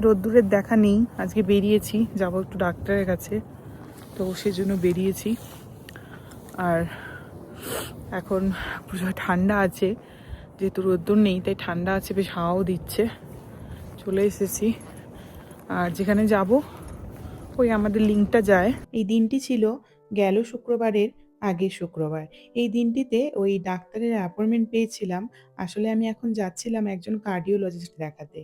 রোদ্দুরের দেখা নেই, আজকে বেরিয়েছি, যাবো একটু ডাক্তারের কাছে, তো সেজন্য বেরিয়েছি। আর এখন প্রচুর ঠান্ডা আছে, যেহেতু রোদ্দুর নেই তাই ঠান্ডা আছে, বেশ হাওয়াও দিচ্ছে। চলে এসেছি, আর যেখানে যাব ওই আমাদের লিঙ্কটা যায়। এই দিনটি ছিল গেল শুক্রবারের আগের শুক্রবার। এই দিনটিতে ওই ডাক্তারের অ্যাপয়েন্টমেন্ট পেয়েছিলাম। আসলে আমি এখন যাচ্ছিলাম একজন কার্ডিওলজিস্ট দেখাতে।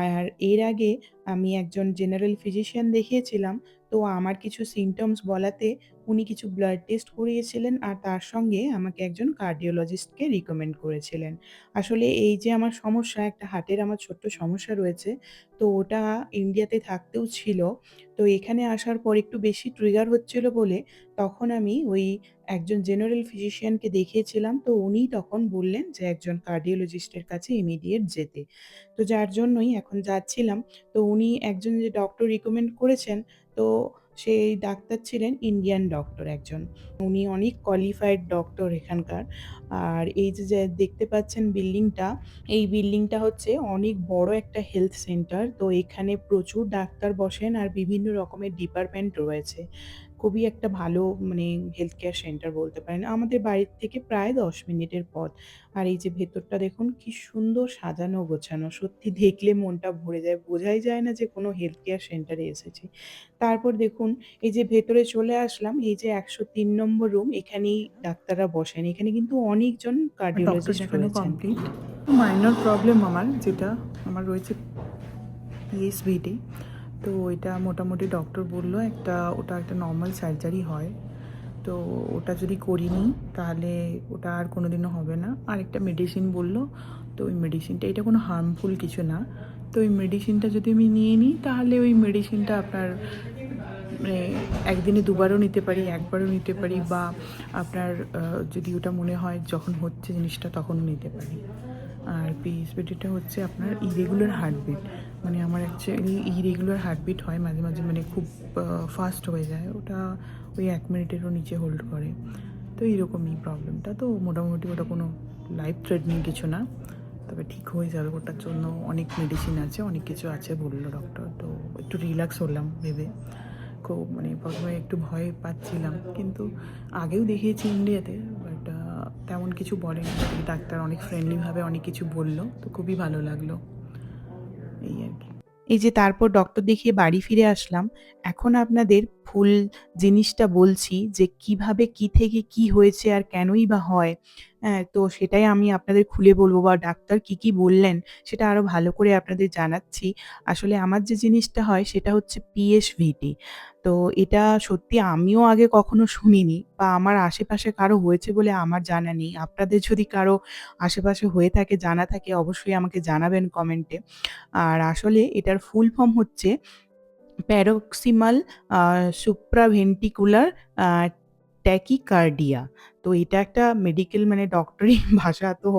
আর এর আগে আমি একজন জেনারেল ফিজিশিয়ান দেখিয়েছিলাম। তো আমার কিছু সিম্পটমস বলাতে উনি কিছু ব্লাড টেস্ট করিয়েছিলেন, আর তার সঙ্গে আমাকে একজন কার্ডিওলজিস্টকে রিকমেন্ড করেছিলেন। আসলে এই যে আমার সমস্যা, একটা হার্টের আমার ছোট্ট সমস্যা রয়েছে, তো ওটা ইন্ডিয়াতে থাকতেও ছিল। তো এখানে আসার পর একটু বেশি ট্রিগার হচ্ছিল বলে তখন আমি ওই একজন জেনারেল ফিজিশিয়ানকে দেখিয়েছিলাম। তো উনিই তখন বললেন যে একজন কার্ডিওলজিস্টের কাছে ইমিডিয়েট যেতে। তো যার জন্যই এখন যাচ্ছিলাম। তো উনি একজন যে ডক্টর রিকমেন্ড করেছেন, তো সেই ডাক্তার ছিলেন ইন্ডিয়ান ডক্টর একজন। উনি অনেক কোয়ালিফাইড ডক্টর এখানকার। আর এই যে দেখতে পাচ্ছেন বিল্ডিংটা, এই বিল্ডিংটা হচ্ছে অনেক বড় একটা হেলথ সেন্টার। তো এখানে প্রচুর ডাক্তার বসেন আর বিভিন্ন রকমের ডিপার্টমেন্ট রয়েছে। খুবই একটা ভালো মানে হেলথ কেয়ার সেন্টার বলতে পারেন। আমাদের বাড়ির থেকে প্রায় ১০ মিনিটের পথ। আর এই যে ভেতরটা দেখুন কি সুন্দর সাজানো গোছানো। সত্যি দেখলে মনটা ভরে যায়। বোঝাই যায় না যে কোনো হেলথ কেয়ার সেন্টারে এসেছি। তারপর দেখুন এই যে ভেতরে চলে আসলাম, এই যে ১০৩ নম্বর রুম, এখানেই ডাক্তাররা বসেন। এখানে কিন্তু অনেকজন ডক্টর কার্ডিওলজিস্ট দেখানো রয়েছেন। কমপ্লিট। মাইনর প্রবলেম যেটা আমার রয়েছে পিএসভিডি। তো ওইটা মোটামুটি ডক্টর বললো ওটা একটা নর্মাল সার্জারি হয়। তো ওটা যদি করিনি তাহলে ওটা আর কোনো দিনও হবে না। আর একটা মেডিসিন বললো, তো ওই মেডিসিনটা, এটা কোনো হার্মফুল কিছু না। তো ওই মেডিসিনটা যদি আমি নিয়ে নিই তাহলে ওই মেডিসিনটা আপনার মানে একদিনে দুবারও নিতে পারি, একবারও নিতে পারি, বা আপনার যদি ওটা মনে হয় যখন হচ্ছে জিনিসটা তখনও নিতে পারি। আর পিএসভিডিটা হচ্ছে আপনার ইরেগুলার হার্টবিট, মানে আমার অ্যাকচুয়ালি ইরেগুলার হার্টবিট হয় মাঝে মাঝে, মানে খুব ফাস্ট হয়ে যায়, ওটা ওই 1 মিনিটেরও নিচে হোল্ড করে। তো এইরকমই প্রবলেমটা। তো মোটামুটি ওটা কোনো লাইফ থ্রেটনিং কিছু না, তবে ঠিক হয়ে যাবে। ওটার জন্য অনেক মেডিসিন আছে, অনেক কিছু আছে বললো ডক্টর। তো একটু রিল্যাক্স হলাম ভেবে। খুব মানে প্রথমে একটু ভয় পাচ্ছিলাম, কিন্তু আগেও দেখিয়েছি ইন্ডিয়াতে, বাট তেমন কিছু বলেনি ডাক্তার, অনেক ফ্রেন্ডলিভাবে অনেক কিছু বললো, তো খুবই ভালো লাগলো। এই আর কি। এই যে তারপর ডক্টর দেখিয়ে বাড়ি ফিরে আসলাম। এখন আপনাদের ফুল জিনিসটা বলছি যে কিভাবে কি থেকে কি হয়েছে আর কেনই বা হয়। হ্যাঁ, তো সেটাই আমি আপনাদের খুলে বলব, বা ডাক্তার কি বললেন সেটা আরো ভালো করে আপনাদের জানাচ্ছি। আসলে আমার যে জিনিসটা হয় সেটা হচ্ছে পিএসভিডি। তো এটা সত্যি আমিও আগে কখনো শুনিনি, বা আমার আশেপাশে কারো হয়েছে বলে আমার জানা নেই। আপনাদের যদি কারো আশেপাশে হয়ে থাকে, জানা থাকে, অবশ্যই আমাকে জানাবেন কমেন্টে। আর আসলে এটার ফুল ফর্ম হচ্ছে প্যারক্সিমাল আ সুপ্রাভেন্ট্রিকুলার আ ট্যাকিকার্ডিয়া। তো এটা একটা মেডিকেল মানে ডক্টরি ভাষা, তো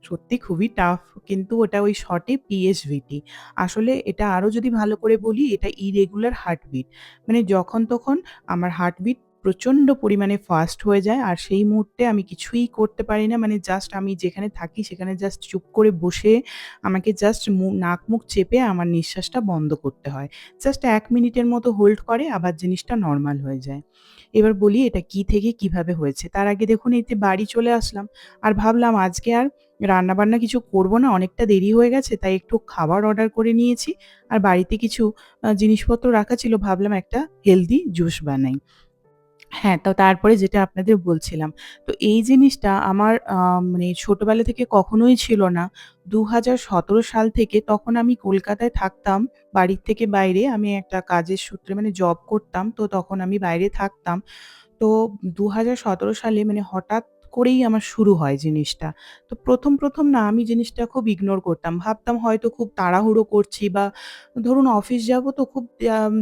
সত্যি খুবই টাফ। কিন্তু ওটা ওই শর্টে পিএসভিটি। আসলে এটা আরো যদি ভালো করে বলি, এটা ইরেগুলার হার্টবিট। মানে যখন তখন আমার হার্টবিট প্রচণ্ড পরিমাণে ফাস্ট হয়ে যায়, আর সেই মুহূর্তে আমি কিছুই করতে পারি না। মানে জাস্ট আমি যেখানে থাকি সেখানে জাস্ট চুপ করে বসে আমাকে জাস্ট নাক মুখ চেপে আমার নিঃশ্বাসটা বন্ধ করতে হয়। জাস্ট ১ মিনিটের মতো হোল্ড করে, আবার জিনিসটা নরমাল হয়ে যায়। এবার বলি এটা কি থেকে কিভাবে হয়েছে। তার আগে দেখুন এই যে বাড়ি চলে আসলাম, আর ভাবলাম আজকে আর রান্নাবান্না কিছু করব না, অনেকটা দেরি হয়ে গেছে, তাই একটু খাবার অর্ডার করে নিয়েছি। আর বাড়িতে কিছু জিনিসপত্র রাখা ছিল, ভাবলাম একটা হেলদি জুস বানাই। হ্যাঁ, তো তারপরে যেটা আপনাদের বলছিলাম। তো এই জিনিসটা আমার মানে ছোটবেলা থেকে কখনোই ছিল না। ২০১৭ সাল থেকে, তখন আমি কলকাতায় থাকতাম, বাড়ির থেকে বাইরে। আমি একটা কাজের সূত্রে মানে জব করতাম। তো তখন আমি বাইরে থাকতাম। তো ২০১৭ সালে মানে হঠাৎ করেই আমার শুরু হয় জিনিসটা। তো ১ম না আমি জিনিসটা খুব ইগনোর করতাম। ভাবতাম হয়তো খুব তাড়াহুড়ো করছি, বা ধরুন অফিস যাবো তো খুব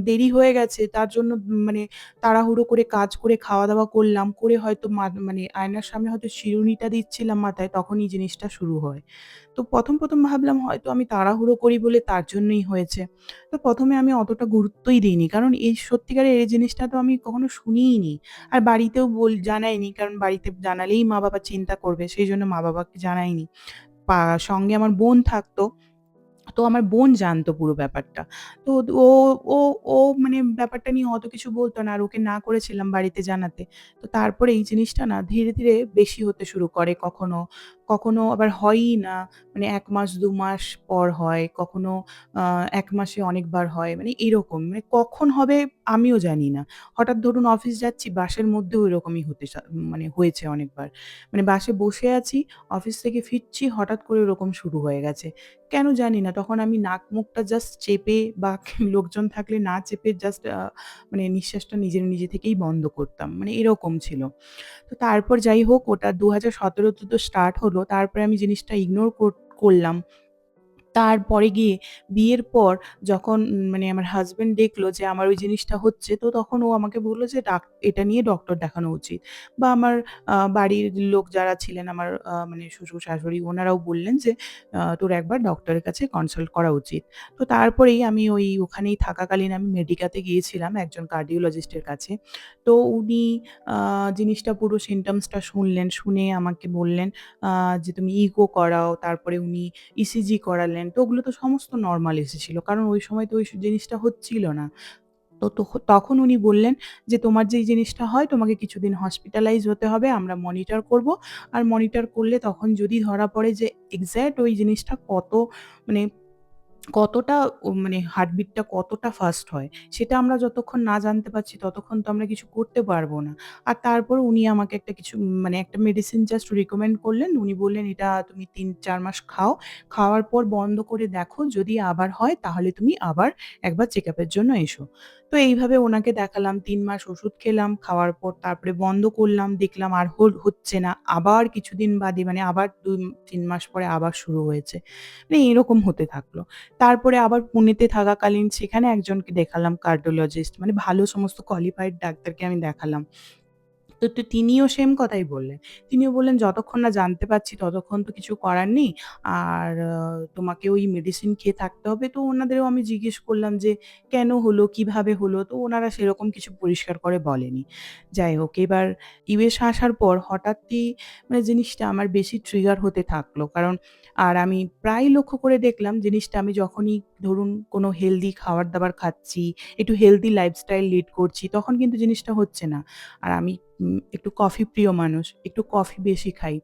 দেরি হয়ে গেছে, তার জন্য মানে তাড়াহুড়ো করে কাজ করে খাওয়া-দাওয়া করলাম। করে হয়তো মানে আয়নার সামনে হয়তো শিরুনিটা দিচ্ছিলাম মাথায়, তখনই জিনিসটা শুরু হয়। তো ১ম ভাবলাম হয়তো আমি তাড়াহুড়ো করি বলে তার জন্যই হয়েছে। তো ১ম এ আমি অতটা গুরুত্বই দিইনি। কারণ এই সত্যিকারের এই জিনিসটা তো আমি কখনো শুনিই নি। আর বাড়িতেও জানাইনি। কারণ বাড়িতে জানালেই মা-বাবা চিন্তা করবে। সেইজন্য মা-বাবাকে জানাইনি। সঙ্গে আমার বোন থাকতো। তো আমার বোন জানতো পুরো ব্যাপারটা। তো ও ও ও মানে ব্যাপারটা নিয়ে অত কিছু বলত না। আর ওকে না করেছিলাম বাড়িতে জানাতে। তো তারপরে এই জিনিসটা না ধীরে, ধীরে বেশি হতে শুরু করে। কখনো আবার হয়ই না। মানে ১ মাস ২ মাস পর হয়। কখনো আ ১ মাসে অনেকবার হয়। মানে এরকম। মানে কখন হবে আমিও জানি না। হঠাৎ ধরুন অফিস যাচ্ছি, বাসের মধ্যেও এরকমই হতে মানে হয়েছে অনেকবার। মানে বাসে বসে আছি, অফিস থেকে ফিরছি, হঠাৎ করে ওরকম শুরু হয়ে গেছে। কেন জানি না। তখন আমি নাক মুখটা জাস্ট চেপে বা লোকজন থাকলে না চেপে জাস্ট মানে নিঃশ্বাসটা নিজে থেকেই বন্ধ করতাম। মানে এরকম ছিল। তো তারপর যাই হোক ওটা ২০১৭ তে তো স্টার্ট হলো। তারপরে আমি জিনিসটা ইগনোর করলাম। তারপরে গিয়ে বিয়ের পর যখন মানে আমার হাসব্যান্ড দেখলো যে আমার ওই জিনিসটা হচ্ছে, তো তখন ও আমাকে বলল যে, এটা নিয়ে ডক্টর দেখানো উচিত।" বা আমার বাড়ির লোক যারা ছিলেন আমার মানে শ্বশুর-শাশুড়ি ওনারাও বললেন যে, তোর একবার ডক্টরের কাছে কনসাল্ট করা উচিত।" তো তারপরেই আমি ওখানেই থাকাকালীন আমি মেডিকাতে গিয়েছিলাম একজন কার্ডিওলজিস্টের কাছে। তো উনি আ জিনিসটা পুরো symptoms টা শুনলেন। শুনে আমাকে বললেন আ যে, "তুমি ইকো করাও।" তারপরে উনি ইসিজি করালেন। তো ওগুলো তো সমস্ত নরমাল এসেছিল। কারণ ওই সময় তো ওই জিনিসটা হচ্ছিল না। তো তখন উনি বললেন যে, "তোমার যে এই জিনিসটা হয় তোমাকে কিছুদিন হসপিটালাইজ হতে হবে। আমরা মনিটর করব। আর মনিটর করলে তখন যদি ধরা পড়ে যে এক্সাক্ট ওই জিনিসটা মানে কতটা মানে হার্টবিটটা কতটা ফাস্ট হয়, সেটা আমরা যতক্ষণ না জানতে পারছি ততক্ষণ তো আমরা কিছু করতে পারব না।" আর তারপর উনি আমাকে একটা কিছু মানে একটা মেডিসিন জাস্ট রিকমেন্ড করলেন। উনি বললেন, "এটা তুমি ৩-৪ মাস খাও। খাওয়ার পর বন্ধ করে দেখো। যদি আবার হয় তাহলে তুমি আবার একবার চেকআপ এর জন্য এসো।" তো এইভাবে উনাকে দেখালাম। ৩ মাস ওষুধ খেলাম। খাওয়ার পর তারপরে বন্ধ করলাম। দেখলাম আর হচ্ছে না। আবার কিছুদিন বাদে মানে আবার ২-৩ মাস পরে আবার শুরু হয়েছে। মানে এরকম হতে থাকলো। তারপরে আবার পুনেতে থাকাকালীন সেখানে একজনকে দেখালাম কার্ডিওলজিস্ট মানে ভালো সমস্ত কোয়ালিফাইড ডাক্তারকে আমি দেখালাম। তো তিনিও সেম কথাই বললেন। তিনিও বললেন, "যতক্ষণ না জানতে পারছি ততক্ষণ তো কিছু করার নেই। আর তোমাকে ওই মেডিসিন খেয়ে থাকতে হবে।" তো ওনাদেরও আমি জিজ্ঞেস করলাম যে, "কেন হলো? কিভাবে হলো?" তো ওনারা সেরকম কিছু পরিষ্কার করে বলেনি। যাই হোক এবার ইউএস আসার পর হঠাৎই মানে জিনিসটা আমার বেশি ট্রিগার হতে থাকলো। কারণ আর আমি প্রায় লক্ষ্য করে দেখলাম জিনিসটা আমি যখনই ধরুন কোনো হেলথি খাবার-দাবার খাচ্ছি, একটু হেলথি লাইফস্টাইল লিড করছি, তখন কিন্তু জিনিসটা হচ্ছে না। আর আমি একটু কফি প্রিয় মানুষ। একটু কফি বেশি খাই।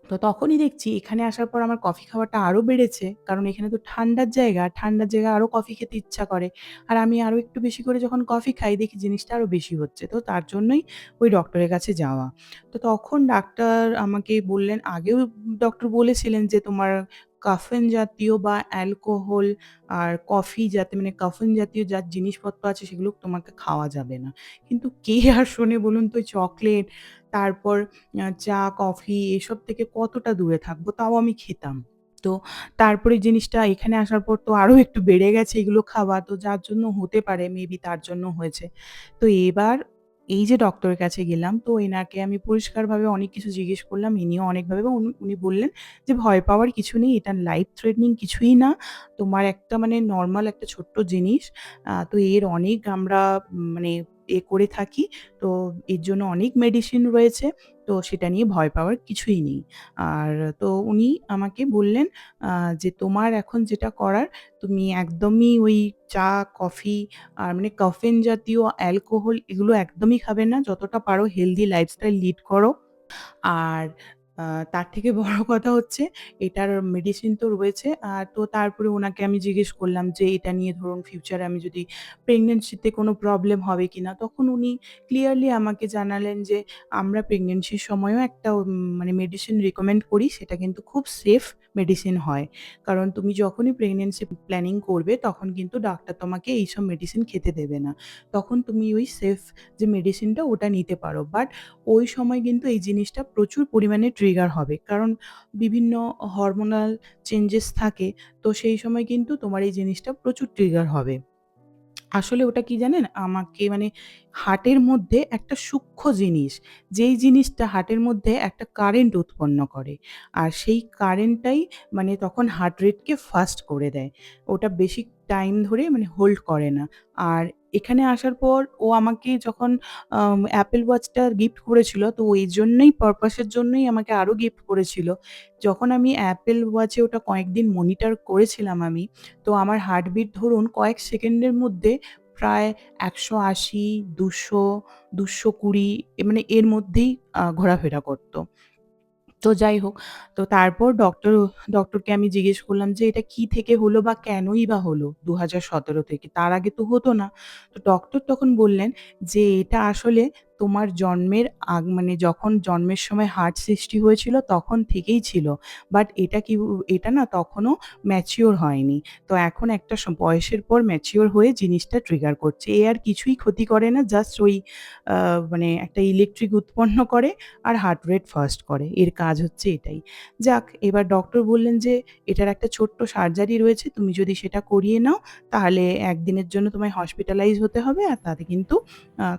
তো তখনই দেখছি এখানে আসার পর আমার কফি খাওয়াটা আরো বেড়েছে। কারণ এখানে তো ঠান্ডার জায়গা। ঠান্ডার জায়গায় আরো কফি খেতে ইচ্ছা করে। আর আমি আরো একটু বেশি করে যখন কফি খাই দেখি জিনিসটা আরো বেশি হচ্ছে। তো তার জন্যই ওই ডক্টরের কাছে যাওয়া। তো তখন ডাক্তার আমাকে বললেন, আগেও ডক্টর বলেছিলেন যে, "তোমার কাফেন জাতীয় বা অ্যালকোহল আর কফি যাতে মানে কাফেন জাতীয় যা জিনিসপত্র আছে সেগুলো তোমাকে খাওয়া যাবে না।" কিন্তু কে আর শোনে বলুন তো? ওই চকোলেট তারপর চা, কফি এসব থেকে কতটা দূরে থাকবো? তাও আমি খেতাম। তো তারপরে জিনিসটা এখানে আসার পর তো আরো একটু বেড়ে গেছে এগুলো খাওয়া। তো যার জন্য হতে পারে মেবি তার জন্য হয়েছে। তো এবার এই যে ডক্টরের কাছে গেলাম তো এনাকে আমি পরিষ্কারভাবে অনেক কিছু জিজ্ঞেস করলাম। ইনিও অনেকভাবে এবং উনি বললেন যে, "ভয় পাওয়ার কিছু নেই। এটা লাইফ থ্রেটনিং কিছুই না। তোমার একটা মানে নরমাল একটা ছোট্ট জিনিস। তো এর অনেক আমরা মানে করে থাকি। তো এর জন্য অনেক মেডিসিন রয়েছে। তো সেটা নিয়ে ভয় পাওয়ার কিছুই নেই।" আর তো উনি আমাকে বললেন আ যে, "তোমার এখন যেটা করার তুমি একদমই ওই চা, কফি আর মানে কাফেইন জাতীয় অ্যালকোহল এগুলো একদমই খাবে না। যতটা পারো হেলথি লাইফস্টাইল লিড করো।" আর আ তার থেকে বড় কথা হচ্ছে এটার মেডিসিন তো রয়েছে। তো তারপরে উনাকে আমি জিজ্ঞেস করলাম যে, "এটা নিয়ে ধরুন ফিউচারে আমি যদি প্রেগন্যান্সিতে কোনো প্রবলেম হবে কিনা?" তখন উনি ক্লিয়ারলি আমাকে জানালেন যে, "আমরা প্রেগন্যান্সির সময়ও একটা মানে মেডিসিন রিকমেন্ড করি। সেটা কিন্তু খুব সেফ মেডিসিন হয়। কারণ তুমি যখনই প্রেগন্যান্সি প্ল্যানিং করবে তখন কিন্তু ডাক্তার তোমাকে এইসব মেডিসিন খেতে দেবে না। তখন তুমি ওই সেফ যে মেডিসিনটা ওটা নিতে পারো। বাট ওই সময় কিন্তু এই জিনিসটা প্রচুর পরিমাণে ট্রিগার হবে। কারণ বিভিন্ন হরমোনাল চেঞ্জেস থাকে। তো সেই সময় কিন্তু তোমার এই জিনিসটা প্রচুর ট্রিগার হবে। আসলে ওটা কি জানেন? আমাকে মানে হার্টের মধ্যে একটা সূক্ষ্ম জিনিস, যেই জিনিসটা হার্টের মধ্যে একটা কারেন্ট উৎপন্ন করে। আর সেই কারেন্টটাই মানে তখন হার্ট রেটকে ফাস্ট করে দেয়। ওটা বেশি টাইম ধরে মানে হোল্ড করে না। আর এখানে আসার পর ও আমাকে যখন Apple Watchটা গিফট করেছিল, তো এই জন্যই পারপাসের জন্যই আমাকে আরও গিফট করেছিল। যখন আমি Apple Watch এ ওটা কয়েকদিন মনিটর করেছিলাম আমি, তো আমার হার্টবিট ধরুন কয়েক সেকেন্ডের মধ্যে প্রায় ১৮০, ২০০, ২২০ মানে এর মধ্যেই ঘোরাফেরা করত। তো যাই হোক, তো তারপর ডক্টরকে আমি জিজ্ঞেস করলাম যে, "এটা কি থেকে হলো বা কেনই বা হলো ২০১৭ থেকে? তার আগে তো হতো না।" তো ডক্টর তখন বললেন যে, "এটা আসলে তোমার জন্মের মানে যখন জন্মের সময় হার্ট সৃষ্টি হয়েছিল তখন থেকেই ছিল। বাট এটা না তখনও ম্যাচিউর হয়নি। তো এখন একটা বয়সের পর ম্যাচিউর হয়ে জিনিসটা ট্রিগার করছে। এ আর কিছুই ক্ষতি করে না। জাস্ট ওই আ মানে একটা ইলেকট্রিক উৎপন্ন করে আর হার্ট রেট ফাস্ট করে। এর কাজ হচ্ছে এটাই। যাক, এবার ডক্টর বললেন যে, "এটার একটা ছোট্ট সার্জারি রয়েছে। তুমি যদি সেটা করিয়ে নাও তাহলে ১ দিনের জন্য তোমায় হসপিটালাইজ হতে হবে। আর তাতে কিন্তু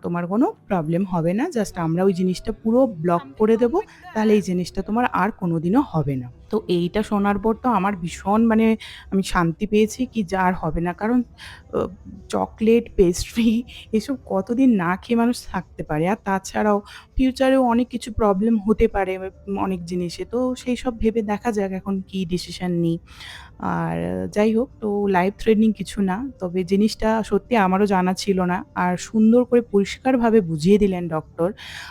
তোমার কোনো প্রবলেম হবে না। জাস্ট আমরা ওই জিনিসটা পুরো ব্লক করে দেব। তাহলে এই জিনিসটা তোমার আর কোনোদিনও হবে না।" তো এইটা শোনার পর তো আমার ভীষণ মানে আমি শান্তি পেয়েছি কি যা আর হবে না। কারণ অ চকলেট, পেস্ট্রি এসব কতদিন না খেয়ে মানুষ থাকতে পারে। আর তাছাড়াও ফিউচারেও অনেক কিছু প্রবলেম হতে পারে অনেক জিনিসে। তো সেইসব ভেবে দেখা যাক এখন কি ডিসিশন নিই। আর যাই হোক, তো লাইফ থ্রেটনিং কিছু না। তবে জিনিসটা সত্যি আমারও জানা ছিল না। আর সুন্দর করে পরিষ্কারভাবে বুঝিয়ে দিলেন ডক্টর।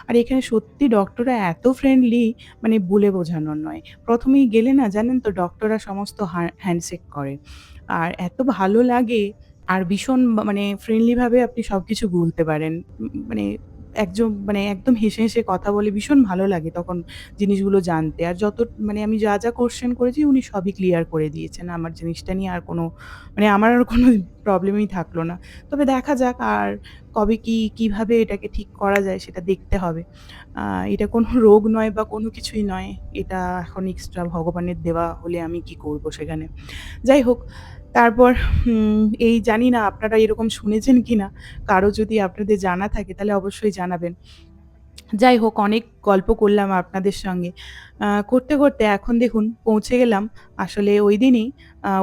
আর এখানে সত্যি ডক্টররা এত ফ্রেন্ডলি মানে বলে বোঝানোর নয়। ১ম এই গেলে না জানেন তো ডক্টররা সমস্ত হ্যান্ডশেক করে। আর এত ভালো লাগে আর ভীষণ মানে ফ্রেন্ডলি ভাবে আপনি সবকিছু বলতে পারেন। মানে মানে একদম হেসে, হেসে কথা বলে ভীষণ ভালো লাগে তখন জিনিসগুলো জানতে। আর মানে আমি যা কোয়েশ্চেন করেছি উনি সবই ক্লিয়ার করে দিয়েছেন। আমার জিনিসটা নিয়ে আর কোনো মানে আমার আর কোনো প্রবলেমই থাকলো না। তবে দেখা যাক আর কবে কিভাবে এটাকে ঠিক করা যায় সেটা দেখতে হবে। আ এটা কোনো রোগ নয় বা কোনো কিছুই নয়। এটা এখন এক্সট্রা ভগবানের দেওয়া হলে আমি কি করব সেখানে। যাই হোক, তারপর এই জানি না আপনারা এরকম শুনেছেন কিনা? কারো যদি আপনাদের জানা থাকে তাহলে অবশ্যই জানাবেন। যাই হোক অনেক গল্প করলাম আপনাদের সঙ্গে। করতে এখন দেখুন পৌঁছে গেলাম আসলে ঐদিনই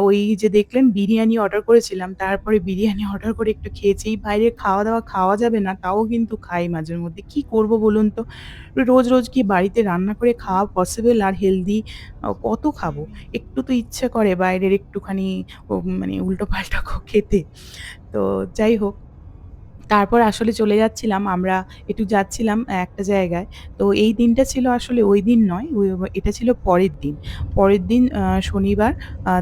ওই যে দেখলেন বিরিয়ানি অর্ডার করেছিলাম। তারপরে বিরিয়ানি অর্ডার করে একটু খেয়েছি। এই বাইরের খাওয়া-দাওয়া খাওয়া যাবে না, তাও কিন্তু খাই মাঝে মধ্যে। কি করব বলুন তো? রোজ কি বাড়িতে রান্না করে খাওয়া পসিবল আর হেলদি কত খাবো? একটু তো ইচ্ছে করে বাইরের একটুখানি মানে উল্টোপাল্টা খেতে। তো যাই হোক তারপর আসলে চলে যাচ্ছিলাম আমরা একটু যাচ্ছিলাম একটা জায়গায়। তো এই দিনটা ছিল আসলে ওই দিন নয়, এটা ছিল পরের দিন। পরের দিন শনিবার।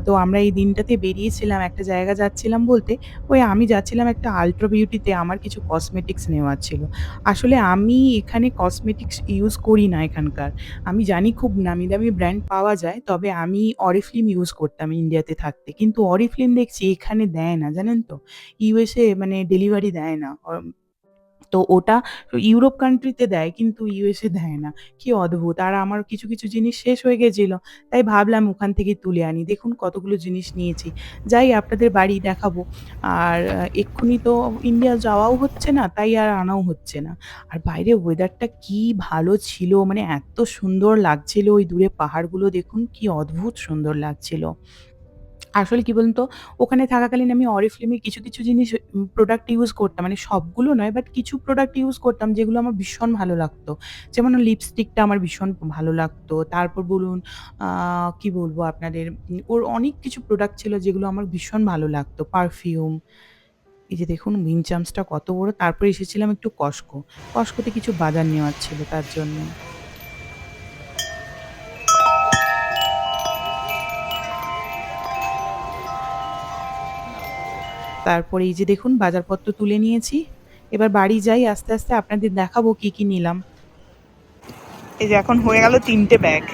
তো আমরা এই দিনটাতে বেরিয়েছিলাম একটা জায়গা যাচ্ছিলাম বলতে, ওই আমি যাচ্ছিলাম একটা আল্ট্রা বিউটিতে আমার কিছু কসমেটিক্স নেওয়ার ছিল। আসলে আমি এখানে কসমেটিক্স ইউজ করি না এখানকার। আমি জানি খুব নামি দামি ব্র্যান্ড পাওয়া যায়। তবে আমি অরিফ্লেম ইউজ করতাম ইন্ডিয়াতে থাকতে। কিন্তু অরিফ্লেম দেখছি এখানে দেয় না, জানেন তো? ইউএসএ মানে ডেলিভারি দেয় না। তো ওটা ইউরোপ কান্ট্রিতে দেয় কিন্তু ইউএসএ দেয় না। কি অদ্ভুত! আর আমার কিছু জিনিস শেষ হয়ে গেছিল। তাই ভাবলাম ওখান থেকেই তুলে আনি। দেখুন কতগুলো জিনিস নিয়েছি। যাই আপনাদের বাড়ি দেখাবো। আর এক্ষুনি তো ইন্ডিয়া যাওয়াও হচ্ছে না, তাই আর আনাও হচ্ছে না। আর বাইরে ওয়েদারটা কি ভালো ছিল! মানে এত সুন্দর লাগছিল ওই দূরে পাহাড়গুলো দেখুন কি অদ্ভুত সুন্দর লাগছিল। আসলে কি বলুন তো, ওখানে থাকাকালীন আমি অরিফ্লেমের কিছু জিনিস প্রোডাক্ট ইউজ করতাম। মানে সবগুলো নয়, বাট কিছু প্রোডাক্ট ইউজ করতাম যেগুলো আমার ভীষণ ভালো লাগতো। যেমন লিপস্টিকটা আমার ভীষণ ভালো লাগতো। তারপর বলুন আ কি বলবো আপনাদের ওর অনেক কিছু প্রোডাক্ট ছিল যেগুলো আমার ভীষণ ভালো লাগতো। পারফিউম, এই যে দেখুন উইনচামসটা কত বড়। তারপরে এসেছিলাম একটু কস্টকো। কস্টকোতে কিছু বাজার নেওয়ার ছিল তার জন্য। তারপরে এই যে দেখুন বাজারপত্র তুলে নিয়েছি। এবার বাড়ি যাই আস্তে আপনাদের দেখাবো কি নিলাম। এই যে এখন হয়ে গেল ৩ টে ব্যাগ।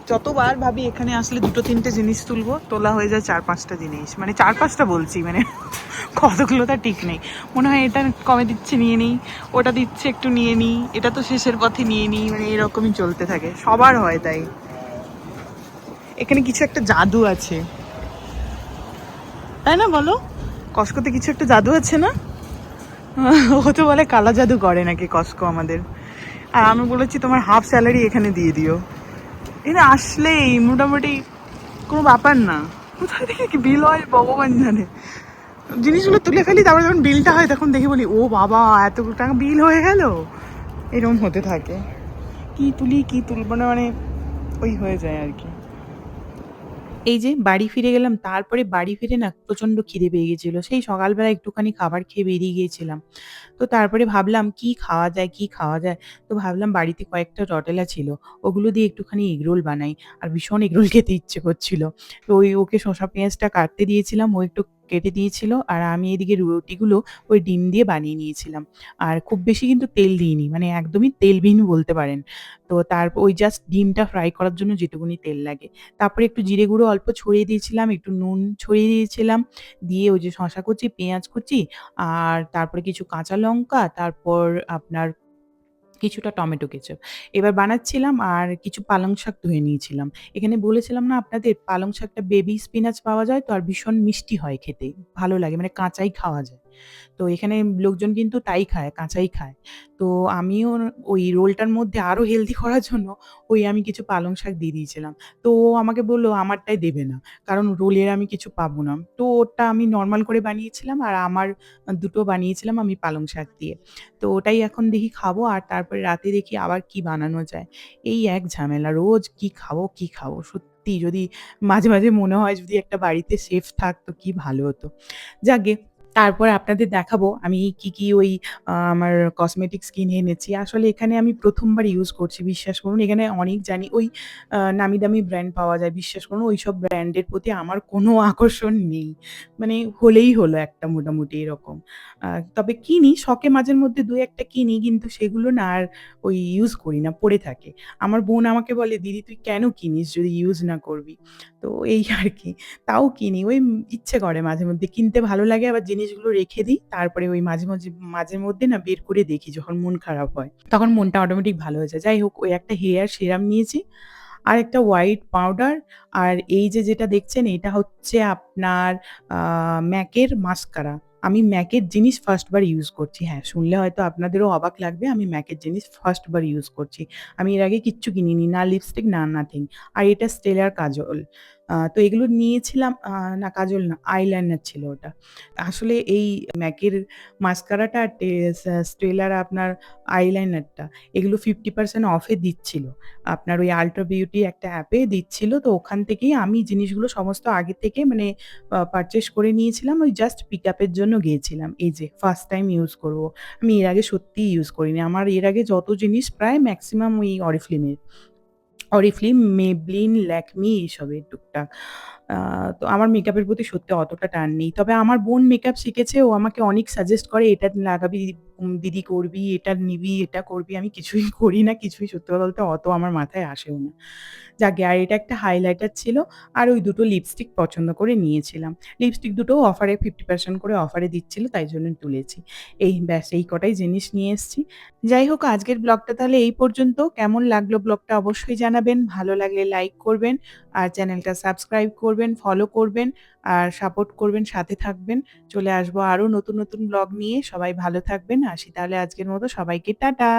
যতবার ভাবি এখানে আসলে ২ ৩ টে জিনিস তুলবো, তোলা হয়ে যায় ৪ ৫ টা জিনিস। মানে ৪ ৫ টা বলছি মানে কতগুলো তার ঠিক নেই। মনে হয় এটা কমে দিচ্ছে নিয়ে নিই, ওটা দিচ্ছে একটু নিয়ে নিই, এটা তো শেষের পথে নিয়ে নিই। মানে এরকমই চলতে থাকে। সবার হয় তাই। এখানে কিছু একটা জাদু আছে। তাই না বলো? কস্টকোতে কিছু একটা জাদু আছে না? ও তো বলে কালা জাদু করে নাকি কস্টকো আমাদের। আর আমি বলেছি তোমার হাফ স্যালারি এখানে দিয়ে দিও। এটা আসলেই মোটামুটি কোনো ব্যাপার না। কোথা থেকে কি বিল হয় ভগবান জানে। জিনিসগুলো তুলে ফেলি, তারপরে যখন বিলটা হয় তখন দেখি বলি ও বাবা এত টাকা বিল হয়ে গেল, এরকম হতে থাকে। কি তুলি কি তুলবো না মানে ওই হয়ে যায় আর কি। এই যে বাড়ি ফিরে গেলাম, তারপরে বাড়ি ফিরে না প্রচন্ড খিদে পেয়ে গেছিল। সেই সকালবেলা একটুখানি খাবার খেয়ে বেরিয়ে গিয়েছিলাম। তো তারপরে ভাবলাম কি খাওয়া যায়, কি খাওয়া যায়? তো ভাবলাম বাড়িতে কয়েকটা রটেলা ছিল। ওগুলো দিয়ে একটুখানি এগরোল বানাই। আর ভীষণ এগরোল খেতে ইচ্ছে করছিল। তো ওকে শসা পেঁয়াজটা কাটতে দিয়েছিলাম, ও একটু কেটে দিয়েছিল। আর আমি এদিকে রুটিগুলো ওই ডিম দিয়ে বানিয়ে নিয়েছিলাম। আর খুব বেশি কিন্তু তেল দিইনি। মানে একদমই তেলবিহীন বলতে পারেন। তো তারপর ওই জাস্ট ডিমটা ফ্রাই করার জন্য যেটুকুনি তেল লাগে। তারপরে একটু জিরে গুঁড়ো অল্প ছড়িয়ে দিয়েছিলাম, একটু নুন ছড়িয়ে দিয়েছিলাম। দিয়ে ওই যে শসা কুচি, পেঁয়াজ কুচি আর তারপরে কিছু কাঁচা লঙ্কা, তারপর আপনার কিছুটা টমেটো কেচাপ। এবার বানাচ্ছিলাম আর কিছু পালং শাক ধুয়ে নিয়েছিলাম। এখানে বলেছিলাম না আপনাদের পালং শাকটা বেবি স্পিনাচ পাওয়া যায় তো আর ভীষণ মিষ্টি হয় খেতে। ভালো লাগে মানে কাঁচাই খাওয়া যায়। তো এখানে লোকজন কিন্তু তাই খায়, কাঁচাই খায়। তো আমিও ওই রোলটার মধ্যে আরো হেলথি করার জন্য আমি কিছু পালং শাক দিয়ে দিয়েছিলাম। তো ও আমাকে বলল আমারটাই দেবে না। কারণ রোলের আমি কিছু পাবো না। তো ওরটা আমি নরমাল করে বানিয়েছিলাম আর আমার ২ টো বানিয়েছিলাম আমি পালং শাক দিয়ে। তো ওটাই এখন দেখি খাবো আর তারপরে রাতে দেখি আবার কি বানানো যায়। এই এক ঝামেলা। রোজ কি খাবো, কি খাবো? সত্যি যদি মাঝে, মাঝে মনে হয় যদি একটা বাড়িতে শেফ থাকতো কি ভালো হতো। যাকগে তারপর আপনাদের দেখাবো আমি কি, কি আমার কসমেটিক্স কিনে এনেছি। আসলে এখানে আমি ১ম বার ইউজ করছি বিশ্বাস করুন। এখানে অনেক জানি নামি দামি ব্র্যান্ড পাওয়া যায়। বিশ্বাস করুন ওইসব ব্র্যান্ডের প্রতি আমার কোনো আকর্ষণ নেই। মানে হলেই হলো একটা মোটামুটি এরকম। তবে কিনি শখে মাঝের মধ্যে ২-১ টা কিনি কিন্তু সেগুলো না আর ইউজ করি না, পড়ে থাকে। আমার বোন আমাকে বলে, "দিদি তুই কেন কিনিস যদি ইউজ না করবি?" তো এই আরকি। তাও কিনি। ইচ্ছে করে মাঝে মধ্যে কিনতে ভালো লাগে আবার জিনিসগুলো রেখে দিই। তারপরে মাঝে মধ্যে না বের করে দেখি যখন মন খারাপ হয়। তখন মনটা অটোমেটিক ভালো হয়ে যায়। যাই হোক ওই একটা হেয়ার সিরাম নিয়েছি। আরেকটা হোয়াইট পাউডার আর এই যে যেটা দেখছেন এটা হচ্ছে আপনার আ MAC এর মাস্কারা। আমি MAC এর জিনিস ফার্স্ট বার ইউজ করছি। হ্যাঁ, শুনলে হয়তো আপনাদেরও অবাক লাগবে। আমি MAC এর জিনিস ফার্স্ট বার ইউজ করছি। আমি এর আগে কিচ্ছু কিনিনি। না লিপস্টিক না নাথিং। আর এটা স্টেলার কাজল। তো এগুলো নিয়েছিলাম না কাজল না, আইলাইনার ছিল ওটা। আসলে এই MAC এর মাস্কারাটা আর স্টেলার আপনার আইলাইনারটা এগুলো 50% অফে দিচ্ছিল। আপনার ওই আল্ট্রা বিউটি একটা অ্যাপে দিচ্ছিল। তো ওখান থেকেই আমি জিনিসগুলো সমস্ত আগে থেকে মানে পারচেজ করে নিয়েছিলাম। ওই জাস্ট পিকআপ এর জন্য গিয়েছিলাম। এই যে ফার্স্ট টাইম ইউজ করব। আমি এর আগে সত্যিই ইউজ করিনি। আমার এর আগে যত জিনিস প্রায় মেক্সিমাম ওই অরিফ্লেমের। অরিফ্লেম, Maybelline, Lakme এইসবের টুকটাক। আ তো আমার মেকআপের প্রতি সত্যি অতটা টান নেই। তবে আমার বোন মেকআপ শিখেছে। ও আমাকে অনেক সাজেস্ট করে, "এটা লাগাবি দিদি করবি, এটা নিবি, এটা করবি।" আমি কিছুই করি না। কিছুই সত্যি কথা বলতে অত আমার মাথায় আসেও না। যাকগে আর এটা একটা হাইলাইটার ছিল। আর ওই ২ টো লিপস্টিক পছন্দ করে নিয়েছিলাম। লিপস্টিক দুটোও অফারে 50% করে অফারে দিচ্ছিল তাই জন্য তুলেছি। এই ব্যাস এই কটাই জিনিস নিয়ে এসেছি। যাই হোক আজকের ব্লগটা তাহলে এই পর্যন্ত। কেমন লাগলো ব্লগটা অবশ্যই জানাবেন। ভালো লাগলে লাইক করবেন। আর চ্যানেলটা সাবস্ক্রাইব করবেন, ফলো করবেন আর সাপোর্ট করবেন, সাথে থাকবেন। চলে আসবো আরো নতুন, নতুন ব্লগ নিয়ে। সবাই ভালো থাকবেন। আসি তাহলে আজকের মতো সবাইকে টাটা।